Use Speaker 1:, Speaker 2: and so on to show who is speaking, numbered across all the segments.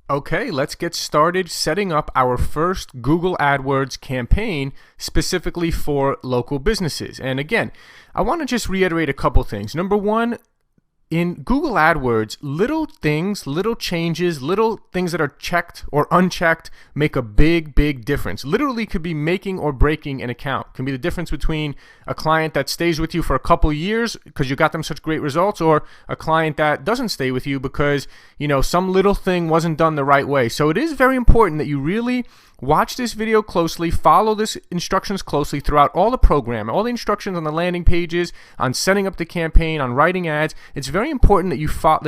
Speaker 1: Okay, let's get started setting up our first Google AdWords campaign specifically for local businesses. And again, I want to just reiterate a couple things. Number one, in Google AdWords, little things, little changes, little things that are checked or unchecked make a big difference. Literally could be making or breaking an account. Can be the difference between a client that stays with you for a couple years because you got them such great results, or a client that doesn't stay with you because, some little thing wasn't done the right way. So it is very important that you really watch this video closely, follow this instructions closely throughout all the program, all the instructions on the landing pages, on setting up the campaign, on writing ads. It's very important that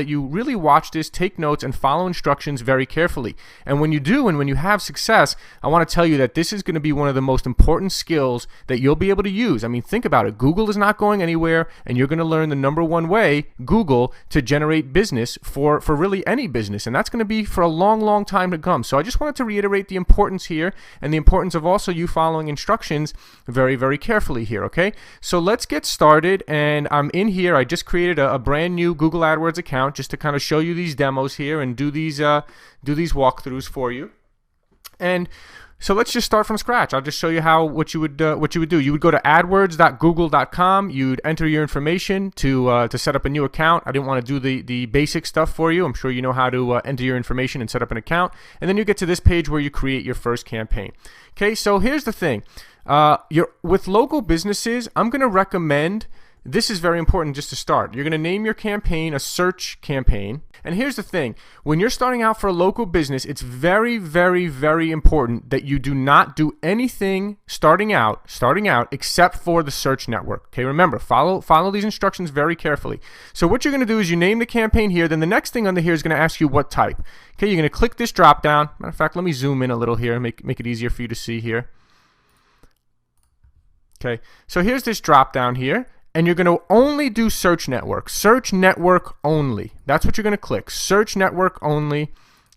Speaker 1: you really watch this, take notes, and follow instructions very carefully. And when you do, and when you have success, I want to tell you that this is going to be one of the most important skills that you'll be able to use. I mean, think about it. Google is not going anywhere, and you're going to learn the number one way, Google, to generate business for really any business. And that's going to be for a long time to come. So I just wanted to reiterate the importance here and the importance of also you following instructions very carefully here. Okay, so let's get started. And I'm in here. I just created a brand new Google AdWords account just to kind of show you these demos here and do these walkthroughs for you. And so let's just start from scratch. I'll just show you what you would do. You would go to adwords.google.com. You'd enter your information to set up a new account. I didn't want to do the basic stuff for you. I'm sure you know how to enter your information and set up an account. And then you get to this page where you create your first campaign. Okay, so here's the thing. With local businesses, I'm going to recommend, this is very important just to start. You're going to name your campaign a search campaign. And here's the thing. When you're starting out for a local business, it's very important that you do not do anything starting out except for the search network. Okay, remember, follow these instructions very carefully. So what you're going to do is you name the campaign here. Then the next thing under here is going to ask you what type. Okay, you're going to click this drop down. Matter of fact, let me zoom in a little here, make it easier for you to see here. Okay, so here's this drop down here. And you're going to only do search network only. That's what you're going to click, search network only.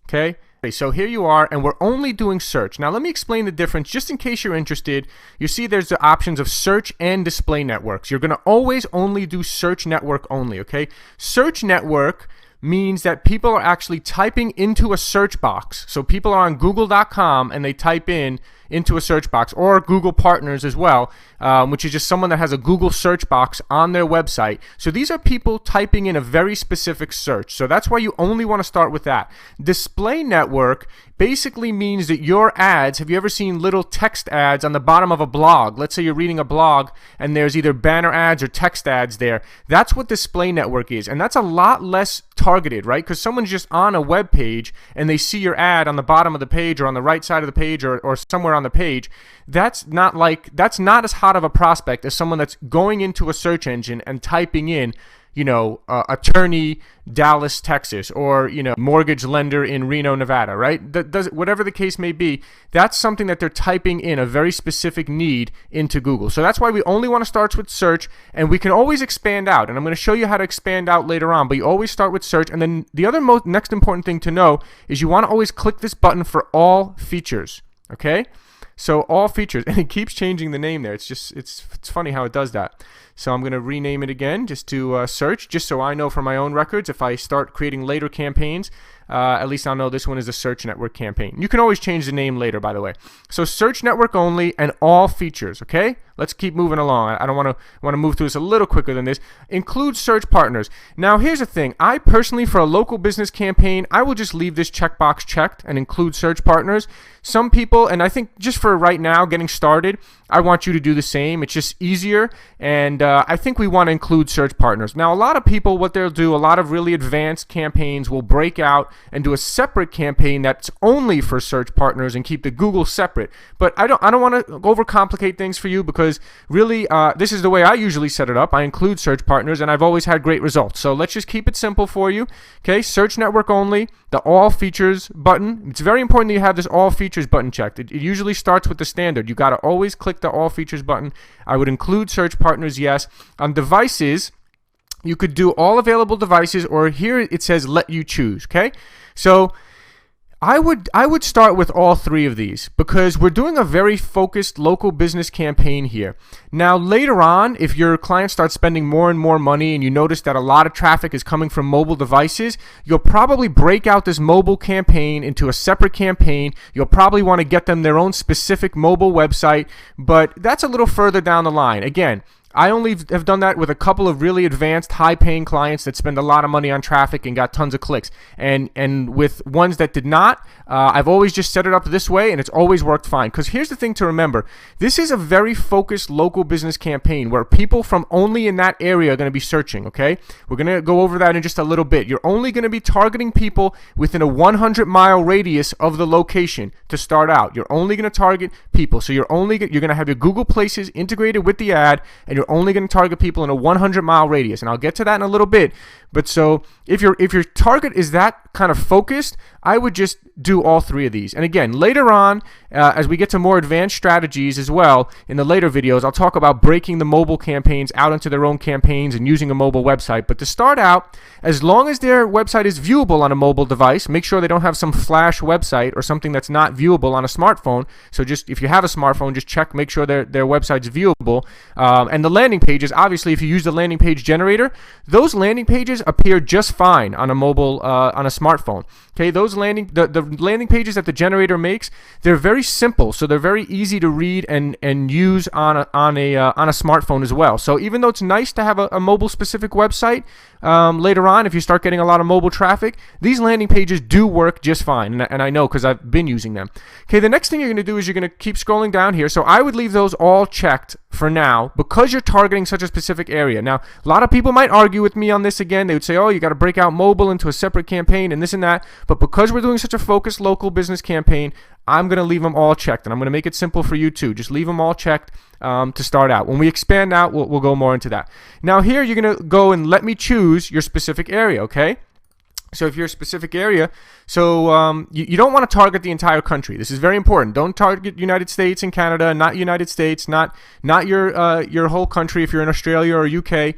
Speaker 1: Okay, so here you are, and we're only doing search. Now let me explain the difference just in case you're interested. You see there's the options of search and display networks. You're going to always only do search network only. Okay, search network means that people are actually typing into a search box. So people are on google.com and they type into a search box, or Google Partners as well, which is just someone that has a Google search box on their website. So these are people typing in a very specific search. So that's why you only want to start with that. Display network basically means that your ads, have you ever seen little text ads on the bottom of a blog? Let's say you're reading a blog and there's either banner ads or text ads there. That's what display network is. And that's a lot less targeted, right? Because someone's just on a web page and they see your ad on the bottom of the page or on the right side of the page or somewhere on the page. That's not as hot of a prospect as someone that's going into a search engine and typing in, attorney Dallas, Texas, or mortgage lender in Reno, Nevada, right? Whatever the case may be, that's something that they're typing in, a very specific need into Google. So that's why we only want to start with search, and we can always expand out. And I'm going to show you how to expand out later on, but you always start with search. And then the other next important thing to know is you want to always click this button for all features. Okay, so all features, and it keeps changing the name there. It's funny how it does that. So I'm going to rename it again just to search, just so I know for my own records, if I start creating later campaigns, at least I'll know this one is a search network campaign. You can always change the name later, by the way. So search network only and all features. Okay, let's keep moving along. I don't want to move through this a little quicker than this. Include search partners. Now here's the thing. I personally, for a local business campaign, I will just leave this checkbox checked and include search partners. Some people, and I think just for right now, getting started, I want you to do the same. It's just easier, and I think we want to include search partners. Now, a lot of people, what they'll do, a lot of really advanced campaigns will break out and do a separate campaign that's only for search partners and keep the Google separate. But I don't want to overcomplicate things for you, because really, this is the way I usually set it up. I include search partners, and I've always had great results. So let's just keep it simple for you. Okay, search network only, the all features button. It's very important that you have this all features button checked. It usually starts with the standard. You got to always click the all features button. I would include search partners, yes. On devices, you could do all available devices, or here it says let you choose. Okay, so I would start with all three of these because we're doing a very focused local business campaign here. Now later on, if your client starts spending more and more money and you notice that a lot of traffic is coming from mobile devices, you'll probably break out this mobile campaign into a separate campaign. You'll probably want to get them their own specific mobile website, but that's a little further down the line. Again, I only have done that with a couple of really advanced, high-paying clients that spend a lot of money on traffic and got tons of clicks. And with ones that did not, I've always just set it up this way, and it's always worked fine. Because here's the thing to remember. This is a very focused local business campaign where people from only in that area are going to be searching, okay? We're going to go over that in just a little bit. You're only going to be targeting people within a 100-mile radius of the location to start out. You're only going to target people. So you're going to have your Google Places integrated with the ad, and you're only going to target people in a 100-mile radius, and I'll get to that in a little bit. But so if your target is that kind of focused, I would just do all three of these. And again, later on, as we get to more advanced strategies as well, in the later videos, I'll talk about breaking the mobile campaigns out into their own campaigns and using a mobile website. But to start out, as long as their website is viewable on a mobile device, make sure they don't have some flash website or something that's not viewable on a smartphone. So just if you have a smartphone, just check, make sure their website's viewable. And the landing pages, obviously, if you use the landing page generator, those landing pages appear just fine on a mobile, on a smartphone. Okay, those the landing pages that the generator makes, they're very simple, so they're very easy to read and use on a smartphone as well. So even though it's nice to have a mobile specific website, later on, if you start getting a lot of mobile traffic, these landing pages do work just fine, and I know because I've been using them. Okay, the next thing you're going to do is you're going to keep scrolling down here. So I would leave those all checked for now because you're targeting such a specific area. Now, a lot of people might argue with me on this again. They would say, oh, you got to break out mobile into a separate campaign and this and that. But because we're doing such a focused local business campaign, I'm going to leave them all checked, and I'm going to make it simple for you too. Just leave them all checked to start out. When we expand out, we'll go more into that. Now here, you're going to go and let me choose your specific area, okay? So if you're a specific area, so you don't want to target the entire country. This is very important. Don't target United States and Canada, not United States, not your whole country. If you're in Australia or UK,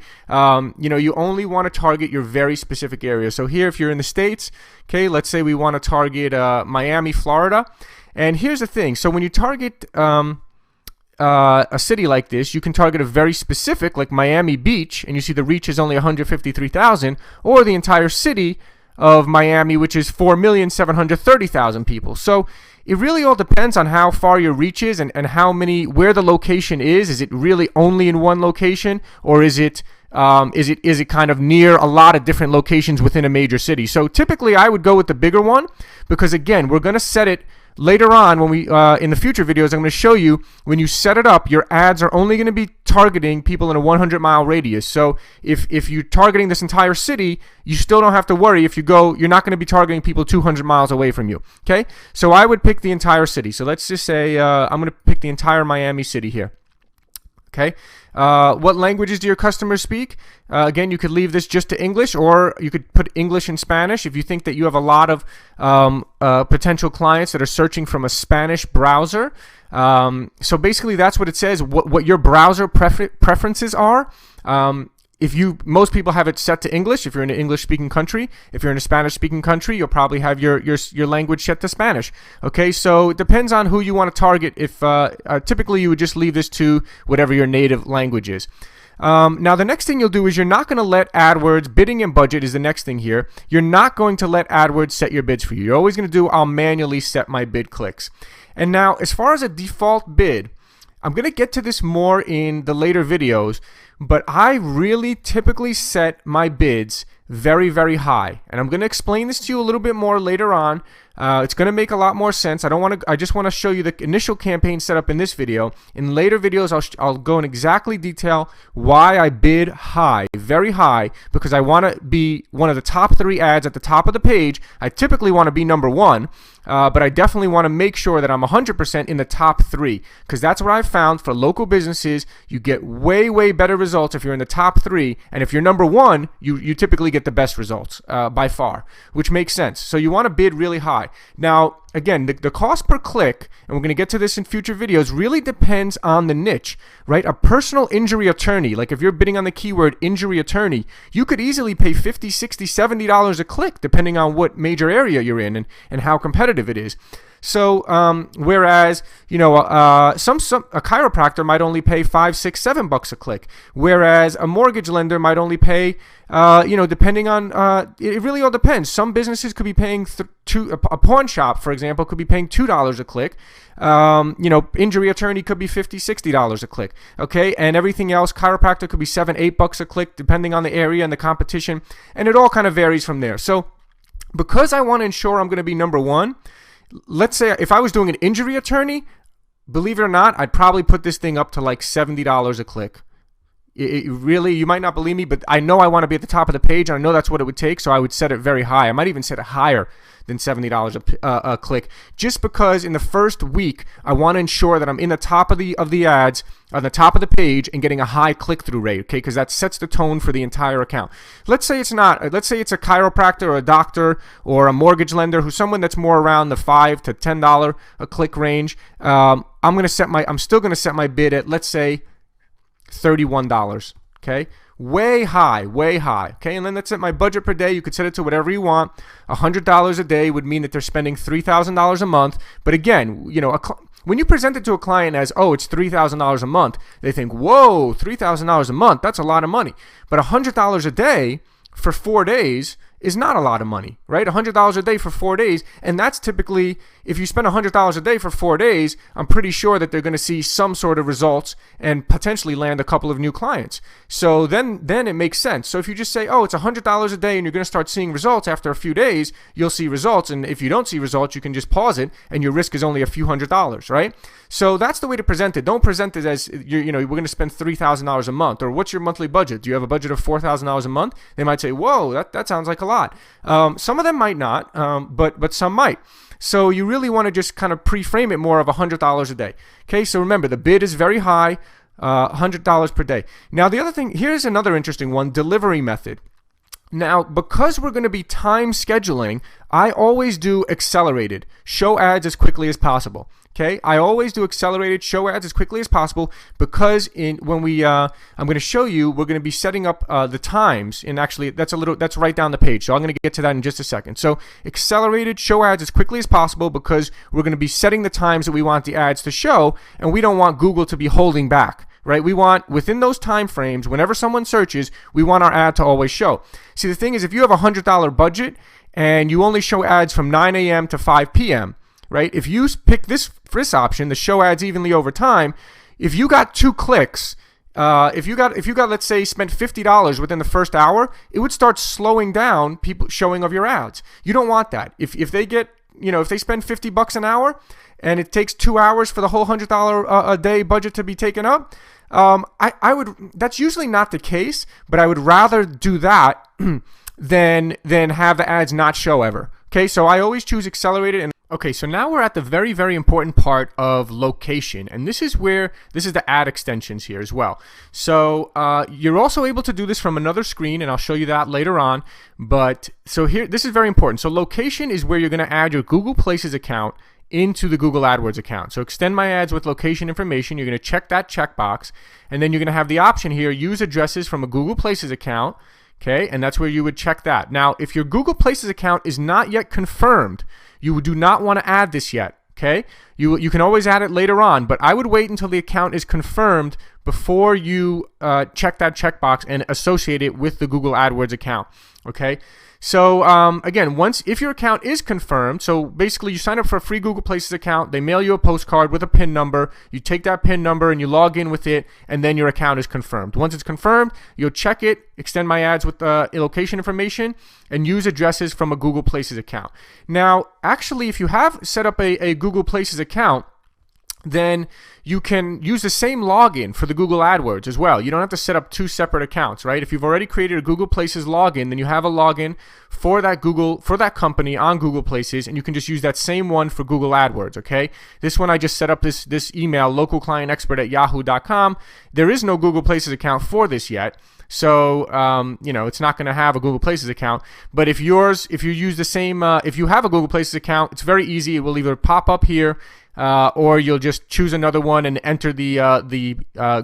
Speaker 1: you only want to target your very specific area. So here, if you're in the States, okay, let's say we want to target Miami, Florida. And here's the thing. So when you target a city like this, you can target a very specific, like Miami Beach, and you see the reach is only 153,000, or the entire city of Miami, which is 4,730,000 people. So it really all depends on how far your reach is and where the location is. Is it really only in one location, or is it kind of near a lot of different locations within a major city? So typically I would go with the bigger one because, again, we're going to set it later on when we in the future videos. I'm going to show you when you set it up, your ads are only going to be targeting people in a 100-mile radius. So if you're targeting this entire city, you still don't have to worry. You're not going to be targeting people 200 miles away from you. Okay, so I would pick the entire city. So let's just say I'm going to pick the entire Miami city here. Okay, what languages do your customers speak? Again, you could leave this just to English, or you could put English and Spanish if you think that you have a lot of potential clients that are searching from a Spanish browser. So basically, that's what it says, what your browser preferences are. Most people have it set to English if you're in an English-speaking country. If you're in a Spanish-speaking country, you'll probably have your language set to Spanish. Okay, so it depends on who you want to target. If typically you would just leave this to whatever your native language is. Now the next thing you'll do is you're not going to let AdWords, bidding and budget is the next thing here. You're not going to let AdWords set your bids for you. You're always going to do, I'll manually set my bid clicks. And now as far as a default bid, I'm going to get to this more in the later videos, but I really typically set my bids very, very high. And I'm going to explain this to you a little bit more later on. It's going to make a lot more sense. I just want to show you the initial campaign setup in this video. In later videos, I'll go in exactly detail why I bid high, very high, because I want to be one of the top 3 ads at the top of the page. I typically want to be number 1. But I definitely want to make sure that I'm 100% in the top 3, because that's what I've found for local businesses. You get way, way better results if you're in the top 3, and if you're number 1, you typically get the best results by far, which makes sense. So you want to bid really high. high. Now, again, the cost per click, and we're going to get to this in future videos, really depends on the niche, right? A personal injury attorney, like if you're bidding on the keyword injury attorney, you could easily pay $50, $60, $70 a click, depending on what major area you're in and how competitive it is. So, whereas, you know, a chiropractor might only pay $5, $6, $7 a click, whereas a mortgage lender might only pay, you know, depending on, it really all depends. Some businesses could be paying a pawn shop, for example, could be paying $2 a click. You know, injury attorney could be $50, $60 a click. Okay, and everything else, chiropractor could be $7, $8 a click, depending on the area and the competition, and it all kind of varies from there. So, because I want to ensure I'm going to be number one. Let's say if I was doing an injury attorney, believe it or not, I'd probably put this thing up to like $70 a click. It really, you might not believe me, but I know I want to be at the top of the page, and I know that's what it would take, so I would set it very high. I might even set it higher than $70 a click, just because in the first week, I want to ensure that I'm in the top of the ads, on the top of the page, and getting a high click-through rate, okay, because that sets the tone for the entire account. Let's say it's not. Let's say it's a chiropractor or a doctor or a mortgage lender who's someone that's more around the $5 to $10 a click range. I'm still going to set my bid at, let's say, $31, okay? Way high, okay? And then that's it, my budget per day. You could set it to whatever you want. $100 a day would mean that they're spending $3,000 a month. But again, you know, when you present it to a client as, oh, it's $3,000 a month, they think, whoa, $3,000 a month, that's a lot of money. But $100 a day for 4 days is not a lot of money, right? $100 a day for 4 days, and that's typically, if you spend $100 a day for 4 days, I'm pretty sure that they're going to see some sort of results and potentially land a couple of new clients. So then it makes sense. So if you just say, oh, it's $100 a day and you're going to start seeing results after a few days, you'll see results, and if you don't see results, you can just pause it, and your risk is only a few $100s, right? So that's the way to present it. Don't present it as, you know, we're going to spend $3,000 a month, or what's your monthly budget? Do you have a budget of $4,000 a month? They might say, whoa, that sounds like a lot. Some of them might not, but some might. So you really want to just kind of pre-frame it more of $100 a day. Okay, so remember, the bid is very high, $100 per day. Now, the other thing, here's another interesting one, delivery method. Now, because we're going to be time scheduling, I always do accelerated, show ads as quickly as possible. Okay, I always do accelerated show ads as quickly as possible, because I'm going to show you, we're going to be setting up the times, and actually that's right down the page. So I'm going to get to that in just a second. So accelerated show ads as quickly as possible, because we're going to be setting the times that we want the ads to show, and we don't want Google to be holding back. Right? We want, within those time frames, whenever someone searches, we want our ad to always show. See, the thing is, if you have a $100 budget and you only show ads from 9 a.m. to 5 p.m., right? If you pick this option, the show ads evenly over time, if you got 2 clicks, if you got let's say spent $50 within the first hour, it would start slowing down people showing of your ads. You don't want that. If they get, you know, if they spend $50 an hour and it takes 2 hours for the whole $100 a day budget to be taken up, that's usually not the case, but I would rather do that than have the ads not show ever. Okay, so I always choose accelerated. Okay, so now we're at the very, very important part of location, and this is the ad extensions here as well. So you're also able to do this from another screen, and I'll show you that later on. But so here, this is very important. So location is where you're going to add your Google Places account into the Google AdWords account. So extend my ads with location information. You're going to check that checkbox, and then you're going to have the option here, use addresses from a Google Places account. Okay, and that's where you would check that. Now, if your Google Places account is not yet confirmed, you do not want to add this yet. Okay, you can always add it later on, but I would wait until the account is confirmed before you check that checkbox and associate it with the Google AdWords account. Okay, so again, if your account is confirmed, so basically you sign up for a free Google Places account, they mail you a postcard with a PIN number, you take that PIN number and you log in with it, and then your account is confirmed. Once it's confirmed, you'll check it, extend my ads with location information, and use addresses from a Google Places account. Now, actually, if you have set up a Google Places account, then you can use the same login for the Google AdWords as well. You don't have to set up 2 separate accounts, right? If you've already created a Google Places login, then you have a login for that company on Google Places, and you can just use that same one for Google AdWords, okay? This one I just set up this email, localclientexpert@yahoo.com. There is no Google Places account for this yet. So it's not going to have a Google Places account. But if you use the same, if you have a Google Places account, it's very easy. It will either pop up here, or you'll just choose another one and enter the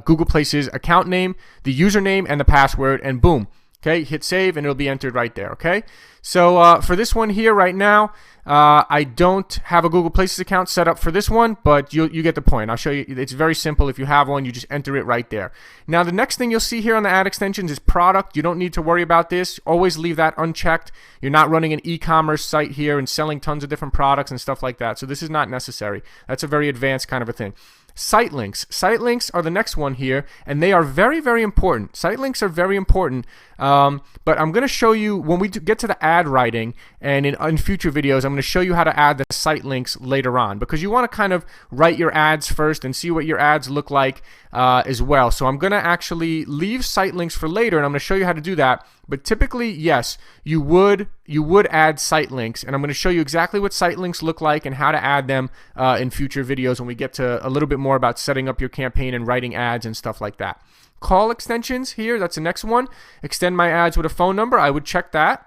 Speaker 1: Google Places account name, the username, and the password, and boom. Okay, hit save and it'll be entered right there. Okay, so for this one here right now, I don't have a Google Places account set up for this one, but you get the point. I'll show you. It's very simple. If you have one, you just enter it right there. Now the next thing you'll see here on the ad extensions is product. You don't need to worry about this. Always leave that unchecked. You're not running an e-commerce site here and selling tons of different products and stuff like that. So this is not necessary. That's a very advanced kind of a thing. Site links. Site links are the next one here, and they are very, very important. Site links are very important, but I'm going to show you when we get to the ad writing, and in future videos, I'm going to show you how to add the site links later on, because you want to kind of write your ads first and see what your ads look like as well. So I'm going to actually leave site links for later, and I'm going to show you how to do that. But typically, yes, you would add site links, and I'm going to show you exactly what site links look like and how to add them in future videos when we get to a little bit more about setting up your campaign and writing ads and stuff like that. Call extensions here, that's the next one. Extend my ads with a phone number. I would check that,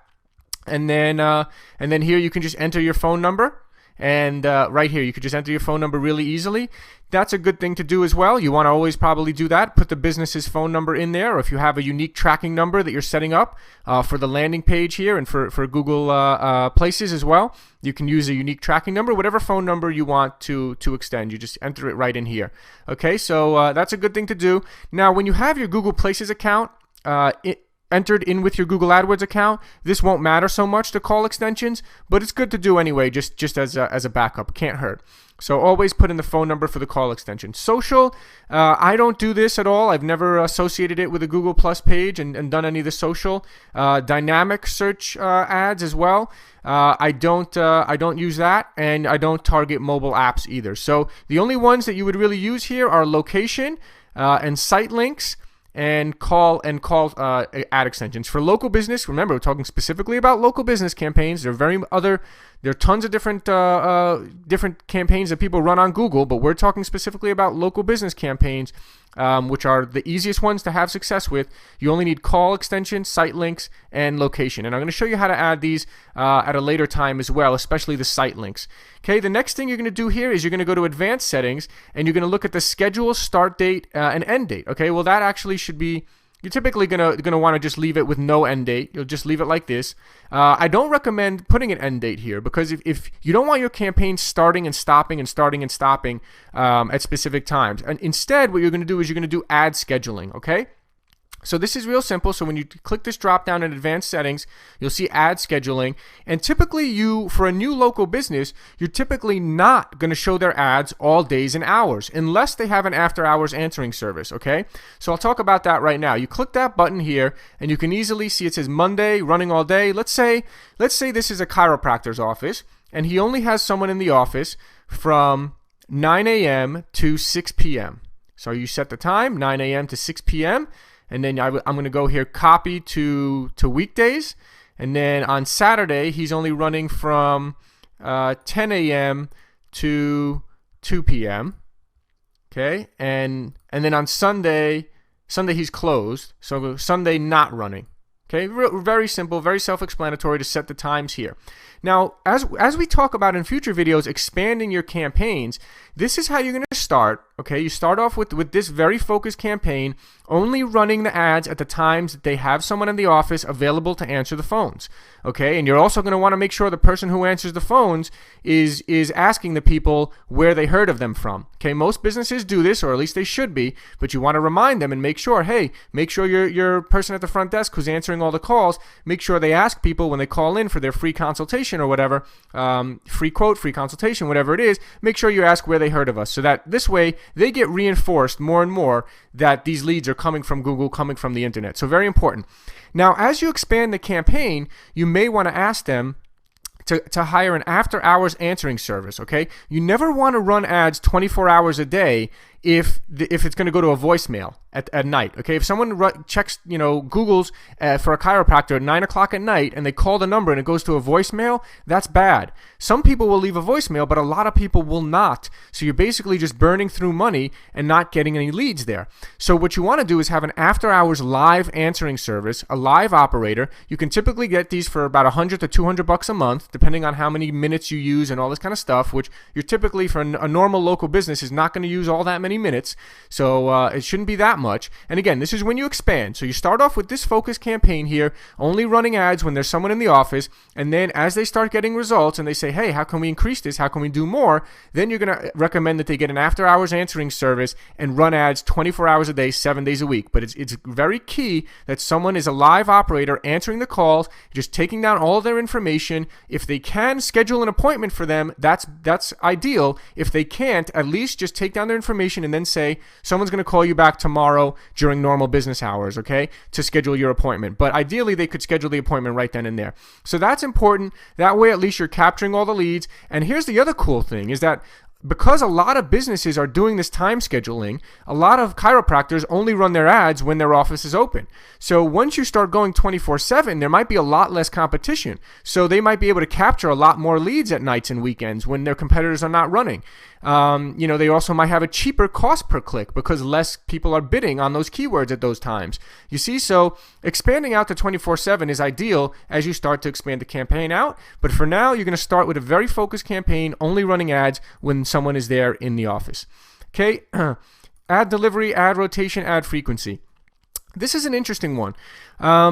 Speaker 1: and then here you can just enter your phone number. And right here, you could just enter your phone number really easily. That's a good thing to do as well. You want to always probably do that. Put the business's phone number in there, or if you have a unique tracking number that you're setting up for the landing page here and for Google Places as well, you can use a unique tracking number, whatever phone number you want to extend. You just enter it right in here. Okay, so that's a good thing to do. Now, when you have your Google Places account, entered in with your Google AdWords account, this won't matter so much to call extensions, but it's good to do anyway, just as a backup. Can't hurt. So always put in the phone number for the call extension. Social, I don't do this at all. I've never associated it with a Google Plus page and done any of the social. Dynamic search ads as well. I don't use that, and I don't target mobile apps either. So the only ones that you would really use here are location and site links, and call ad extensions. For local business, remember, we're talking specifically about local business campaigns. There are tons of different campaigns that people run on Google, but we're talking specifically about local business campaigns, which are the easiest ones to have success with. You only need call extension, site links, and location. And I'm going to show you how to add these at a later time as well, especially the site links. Okay, the next thing you're going to do here is you're going to go to advanced settings, and you're going to look at the schedule, start date, and end date. Okay, well that actually should be, you're typically going to want to just leave it with no end date. You'll just leave it like this. I don't recommend putting an end date here, because if you don't want your campaign starting and stopping and starting and stopping at specific times. And instead, what you're going to do is you're going to do ad scheduling, okay? So this is real simple. So when you click this drop down in advanced settings, you'll see ad scheduling. And typically for a new local business, you're typically not going to show their ads all days and hours unless they have an after hours answering service, okay? So I'll talk about that right now. You click that button here, and you can easily see it says Monday, running all day. Let's say this is a chiropractor's office, and he only has someone in the office from 9 a.m. to 6 p.m. So you set the time, 9 a.m. to 6 p.m., and then I'm going to go here, copy to weekdays. And then on Saturday, he's only running from 10 a.m. to 2 p.m. Okay, and then on Sunday he's closed. So Sunday not running. Okay, very simple, very self-explanatory to set the times here. Now, as we talk about in future videos, expanding your campaigns, this is how you're going to start. Okay, you start off with this very focused campaign, only running the ads at the times that they have someone in the office available to answer the phones. Okay, and you're also going to want to make sure the person who answers the phones is asking the people where they heard of them from. Okay, most businesses do this, or at least they should be, but you want to remind them and make sure, hey, make sure your person at the front desk who's answering all the calls, make sure they ask people when they call in for their free consultation or whatever, free quote, free consultation, whatever it is, make sure you ask where they heard of us, so that this way they get reinforced more and more that these leads are coming from Google, coming from the internet. So very important. Now, as you expand the campaign, you may want to ask them to hire an after-hours answering service, okay? You never want to run ads 24 hours a day if it's going to go to a voicemail at night. Okay, if someone checks, Google's for a chiropractor at 9 o'clock at night and they call the number and it goes to a voicemail, that's bad. Some people will leave a voicemail, but a lot of people will not. So you're basically just burning through money and not getting any leads there. So what you want to do is have an after-hours live answering service, a live operator. You can typically get these for about $100 to $200 a month, depending on how many minutes you use and all this kind of stuff, which you're typically, for a normal local business, is not going to use all that many minutes. So it shouldn't be that much. And again, this is when you expand. So you start off with this focus campaign here, only running ads when there's someone in the office. And then as they start getting results and they say, hey, how can we increase this? How can we do more? Then you're going to recommend that they get an after-hours answering service and run ads 24 hours a day, 7 days a week. But it's very key that someone is a live operator answering the calls, just taking down all of their information. If they can schedule an appointment for them, that's ideal. If they can't, at least just take down their information and then say, someone's going to call you back tomorrow during normal business hours, okay, to schedule your appointment. But ideally, they could schedule the appointment right then and there. So that's important. That way, at least you're capturing all the leads. And here's the other cool thing is that because a lot of businesses are doing this time scheduling, a lot of chiropractors only run their ads when their office is open. So once you start going 24/7, there might be a lot less competition. So they might be able to capture a lot more leads at nights and weekends when their competitors are not running. They also might have a cheaper cost per click because less people are bidding on those keywords at those times. You see, so expanding out to 24/7 is ideal as you start to expand the campaign out. But for now, you're going to start with a very focused campaign, only running ads when someone is there in the office. Okay, ad delivery, ad rotation, ad frequency. This is an interesting one.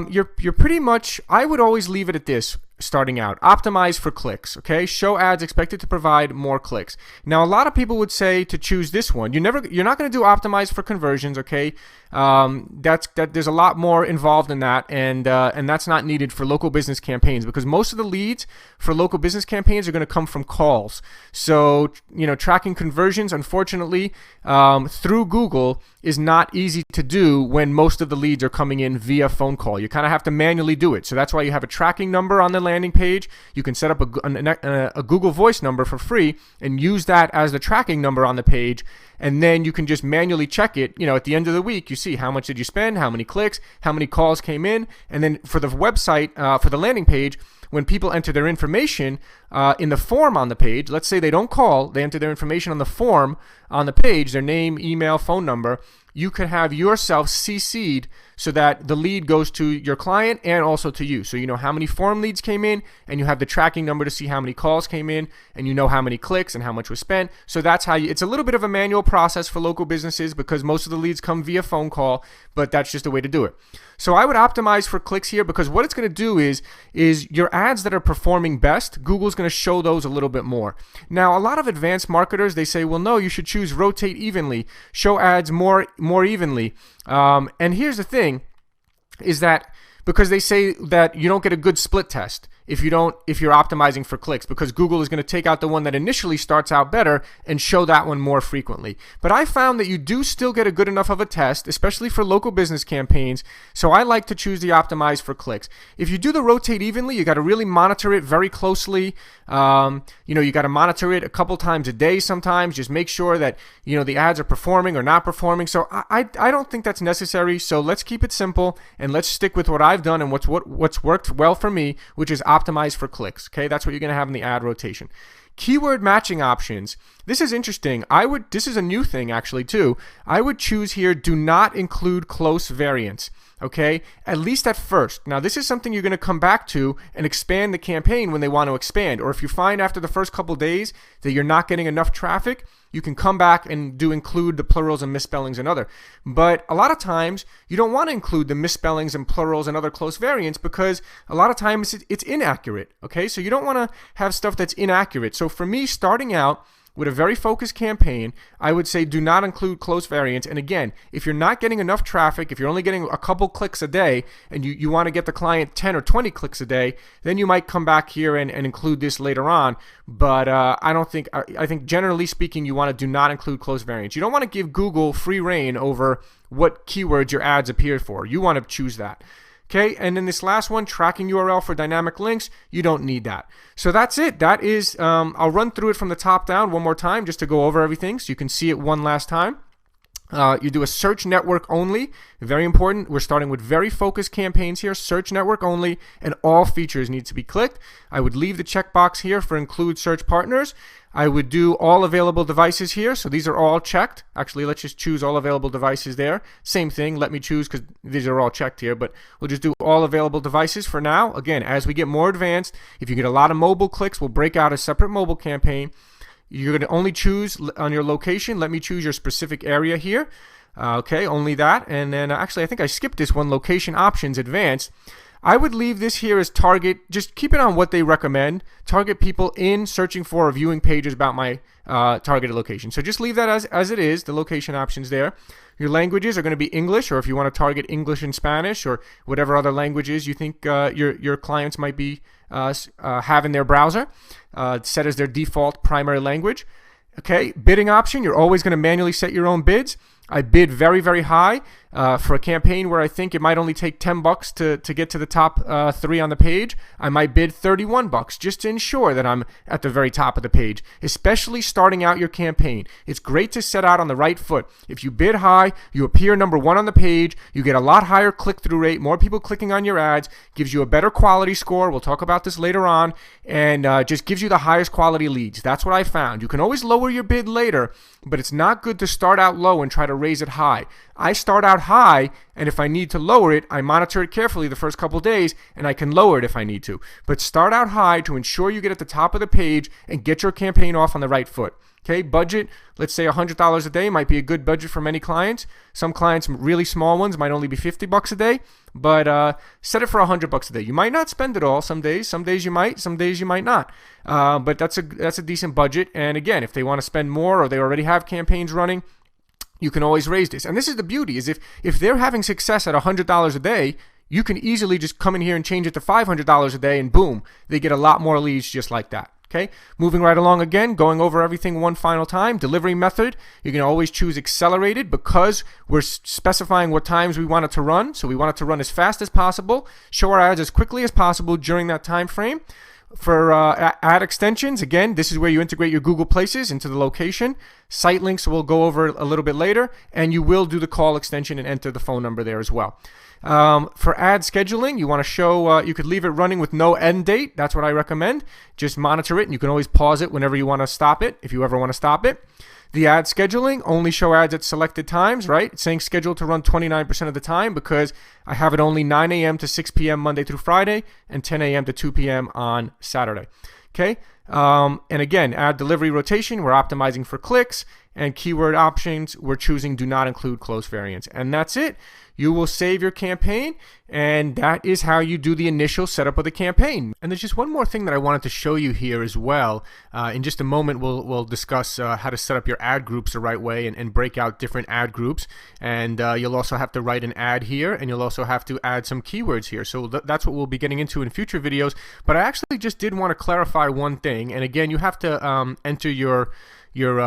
Speaker 1: You're pretty much, I would always leave it at this starting out. Optimize for clicks, okay? Show ads expected to provide more clicks. Now, a lot of people would say to choose this one. You're not going to do optimize for conversions, okay? There's a lot more involved in that, and that's not needed for local business campaigns because most of the leads for local business campaigns are going to come from calls. So, tracking conversions, unfortunately, through Google is not easy to do when most of the leads are coming in via phone call. You kind of have to manually do it. So that's why you have a tracking number on the landing page. You can set up a Google Voice number for free and use that as the tracking number on the page. And then you can just manually check it. At the end of the week, you see how much did you spend, how many clicks, how many calls came in. And then for the website, for the landing page, when people enter their information in the form on the page, let's say they don't call, they enter their information on the form on the page, their name, email, phone number, you could have yourself CC'd so that the lead goes to your client and also to you. So you know how many form leads came in, and you have the tracking number to see how many calls came in, and you know how many clicks and how much was spent. So that's how it's a little bit of a manual process for local businesses because most of the leads come via phone call, but that's just a way to do it. So I would optimize for clicks here because what it's going to do is your ads that are performing best, Google's going to show those a little bit more. Now, a lot of advanced marketers, they say, well, no, you should choose rotate evenly, show ads more evenly. And here's the thing, is that because they say that you don't get a good split test if you're optimizing for clicks, because Google is going to take out the one that initially starts out better and show that one more frequently. But I found that you do still get a good enough of a test, especially for local business campaigns. So I like to choose the optimize for clicks. If you do the rotate evenly, you got to really monitor it very closely. You got to monitor it a couple times a day sometimes. Just make sure that, the ads are performing or not performing. So I don't think that's necessary. So let's keep it simple and let's stick with what I've done and what's worked well for me, which is optimize for clicks. Okay, that's what you're going to have in the ad rotation. Keyword matching options. This is interesting. This is a new thing actually too. I would choose here, do not include close variants. Okay, at least at first. Now, this is something you're going to come back to and expand the campaign when they want to expand. Or if you find after the first couple days that you're not getting enough traffic, you can come back and include the plurals and misspellings and other. But a lot of times, you don't want to include the misspellings and plurals and other close variants because a lot of times it's inaccurate. Okay, so you don't want to have stuff that's inaccurate. So for me, starting out with a very focused campaign, I would say do not include close variants. And again, if you're not getting enough traffic, if you're only getting a couple clicks a day and you want to get the client 10 or 20 clicks a day, then you might come back here and include this later on. But I think generally speaking, you want to do not include close variants. You don't want to give Google free reign over what keywords your ads appear for. You want to choose that. Okay, and then this last one, tracking URL for dynamic links, you don't need that. So that's it. That is, I'll run through it from the top down one more time just to go over everything so you can see it one last time. You do a search network only, very important. We're starting with very focused campaigns here, search network only, and all features need to be clicked. I would leave the checkbox here for include search partners. I would do all available devices here, so these are all checked. Actually, let's just choose all available devices there. Same thing, let me choose because these are all checked here, but we'll just do all available devices for now. Again, as we get more advanced, if you get a lot of mobile clicks, we'll break out a separate mobile campaign. You're going to only choose on your location. Let me choose your specific area here. Okay, only that. And then actually, I think I skipped this one, location options advanced. I would leave this here as target. Just keep it on what they recommend. Target people in searching for or viewing pages about my targeted location. So just leave that as it is, the location options there. Your languages are going to be English, or if you want to target English and Spanish or whatever other languages you think your clients might be have in their browser, set as their default primary language. Okay, bidding option, you're always going to manually set your own bids. I bid very, very high for a campaign where I think it might only take $10 to get to the top 3 on the page. I might bid $31 just to ensure that I'm at the very top of the page, especially starting out your campaign. It's great to set out on the right foot. If you bid high, you appear number 1 on the page, you get a lot higher click-through rate, more people clicking on your ads, gives you a better quality score. We'll talk about this later on, and just gives you the highest quality leads. That's what I found. You can always lower your bid later, but it's not good to start out low and try to raise it high. I start out high, and if I need to lower it, I monitor it carefully the first couple days, and I can lower it if I need to. But start out high to ensure you get at the top of the page and get your campaign off on the right foot. Okay, budget, let's say $100 a day might be a good budget for many clients. Some clients, really small ones, might only be $50 a day, but set it for $100 a day. You might not spend it all some days you might, some days you might not. But that's a decent budget, and again, if they want to spend more or they already have campaigns running, you can always raise this. And this is the beauty, is if they're having success at $100 a day, you can easily just come in here and change it to $500 a day, and boom, they get a lot more leads just like that. Okay, moving right along again, going over everything one final time. Delivery method, you can always choose accelerated because we're specifying what times we want it to run. So we want it to run as fast as possible, show our ads as quickly as possible during that time frame. For ad extensions, again, this is where you integrate your Google Places into the location. Site links we'll go over a little bit later, and you will do the call extension and enter the phone number there as well. For ad scheduling, you want to show, you could leave it running with no end date. That's what I recommend. Just monitor it, and you can always pause it whenever you want to stop it, if you ever want to stop it. The ad scheduling, only show ads at selected times, right? It's saying scheduled to run 29% of the time because I have it only 9 a.m. to 6 p.m. Monday through Friday and 10 a.m. to 2 p.m. on Saturday. Okay? And again, ad delivery rotation, we're optimizing for clicks, and keyword options, we're choosing do not include close variants. And that's it. You will save your campaign, and that is how you do the initial setup of the campaign. And there's just one more thing that I wanted to show you here as well. In just a moment, we'll discuss how to set up your ad groups the right way and break out different ad groups. And you'll also have to write an ad here, and you'll also have to add some keywords here. So that's what we'll be getting into in future videos. But I actually just did want to clarify one thing. And again, you have to enter your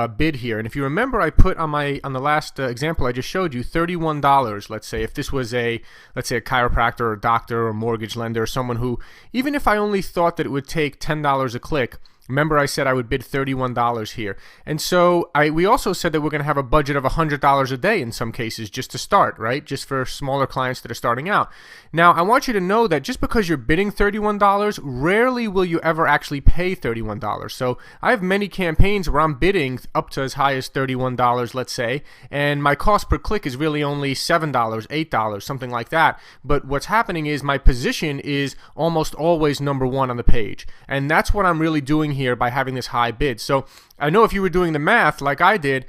Speaker 1: bid here, and if you remember, I put on the last example I just showed you $31. Let's say if this was a chiropractor or a doctor or mortgage lender or someone who, even if I only thought that it would take $10 a click, remember I said I would bid $31 here. And so we also said that we're going to have a budget of $100 a day in some cases just to start, right? Just for smaller clients that are starting out. Now, I want you to know that just because you're bidding $31, rarely will you ever actually pay $31. So I have many campaigns where I'm bidding up to as high as $31, let's say, and my cost per click is really only $7, $8, something like that. But what's happening is my position is almost always number 1 on the page. And that's what I'm really doing here by having this high bid. So I know if you were doing the math like I did,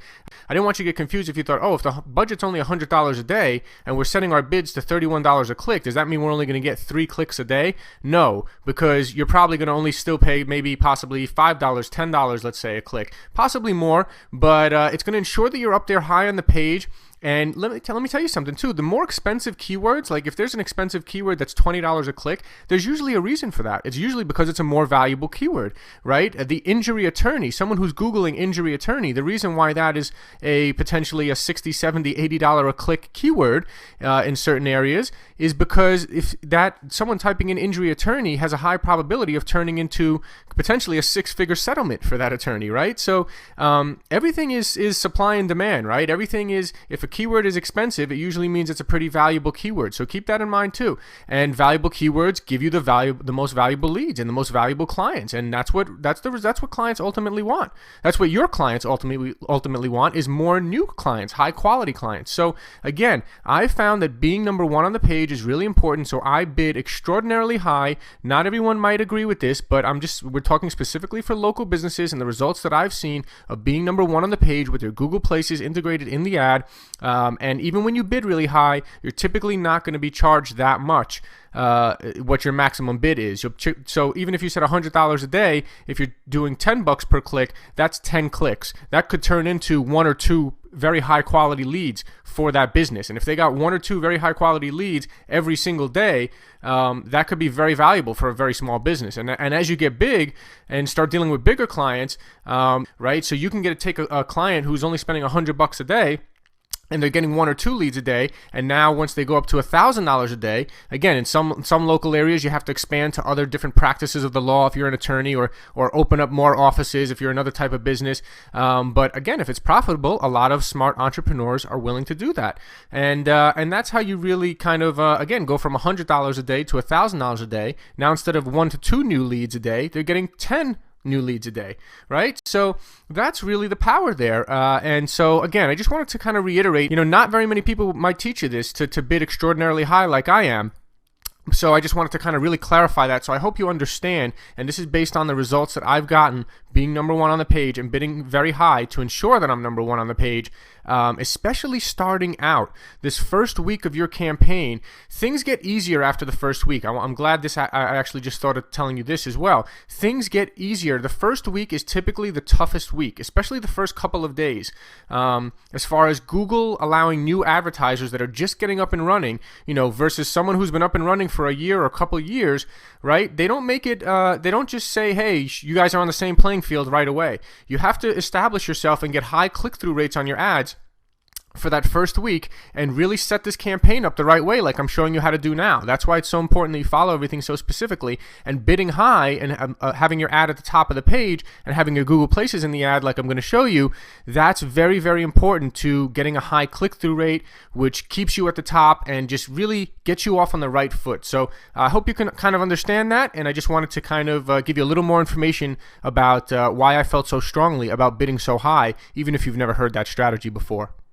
Speaker 1: I didn't want you to get confused if you thought, oh, if the budget's only $100 a day and we're setting our bids to $31 a click, does that mean we're only going to get 3 clicks a day? No, because you're probably going to only still pay maybe possibly $5, $10, let's say, a click, possibly more, but it's going to ensure that you're up there high on the page. And let me tell you something too. The more expensive keywords, like if there's an expensive keyword that's $20 a click, there's usually a reason for that. It's usually because it's a more valuable keyword, right? The injury attorney, someone who's Googling injury attorney, the reason why that is a potentially a $60, $70, $80 a click keyword in certain areas is because if that someone typing in injury attorney has a high probability of turning into potentially a six-figure settlement for that attorney, right? So everything is supply and demand, right? Everything is, if a keyword is expensive, it usually means it's a pretty valuable keyword. So keep that in mind too. And valuable keywords give you the most valuable leads and the most valuable clients, and that's what clients ultimately want. That's what your clients ultimately want, is more new clients, high quality clients. So again, I found that being number one on the page is really important. So I bid extraordinarily high. Not everyone might agree with this, but we're talking specifically for local businesses and the results that I've seen of being number one on the page with your Google Places integrated in the ad. And even when you bid really high, you're typically not going to be charged that much. What your maximum bid is. So even if you said $100 a day, if you're doing $10 per click, that's 10 clicks. That could turn into one or two very high quality leads for that business. And if they got one or two very high quality leads every single day, that could be very valuable for a very small business. And as you get big and start dealing with bigger clients, right? So you can take a client who's only spending $100 a day, and they're getting one or two leads a day, and now once they go up to $1,000 a day, again, in some local areas you have to expand to other different practices of the law if you're an attorney, or open up more offices if you're another type of business. But again, if it's profitable, a lot of smart entrepreneurs are willing to do that, and that's how you really kind of again go from $100 a day to $1,000 a day. Now instead of 1 to 2 new leads a day, they're getting 10 new leads a day, right? So that's really the power there. And so again, I just wanted to kind of reiterate, not very many people might teach you this to bid extraordinarily high like I am. So I just wanted to kind of really clarify that. So I hope you understand, and this is based on the results that I've gotten being number one on the page and bidding very high to ensure that I'm number one on the page, especially starting out. This first week of your campaign, things get easier after the first week. I'm glad I actually just thought of telling you this as well. Things get easier. The first week is typically the toughest week, especially the first couple of days. As far as Google allowing new advertisers that are just getting up and running, versus someone who's been up and running for a year or a couple of years, right? They don't make it, they don't just say, hey, you guys are on the same playing field right away. You have to establish yourself and get high click-through rates on your ads for that first week and really set this campaign up the right way, like I'm showing you how to do now. That's why it's so important that you follow everything so specifically, and bidding high and having your ad at the top of the page and having your Google Places in the ad like I'm going to show you. That's very, very important to getting a high click-through rate, which keeps you at the top and just really gets you off on the right foot. So I hope you can kind of understand that, and I just wanted to kind of give you a little more information about why I felt so strongly about bidding so high, even if you've never heard that strategy before.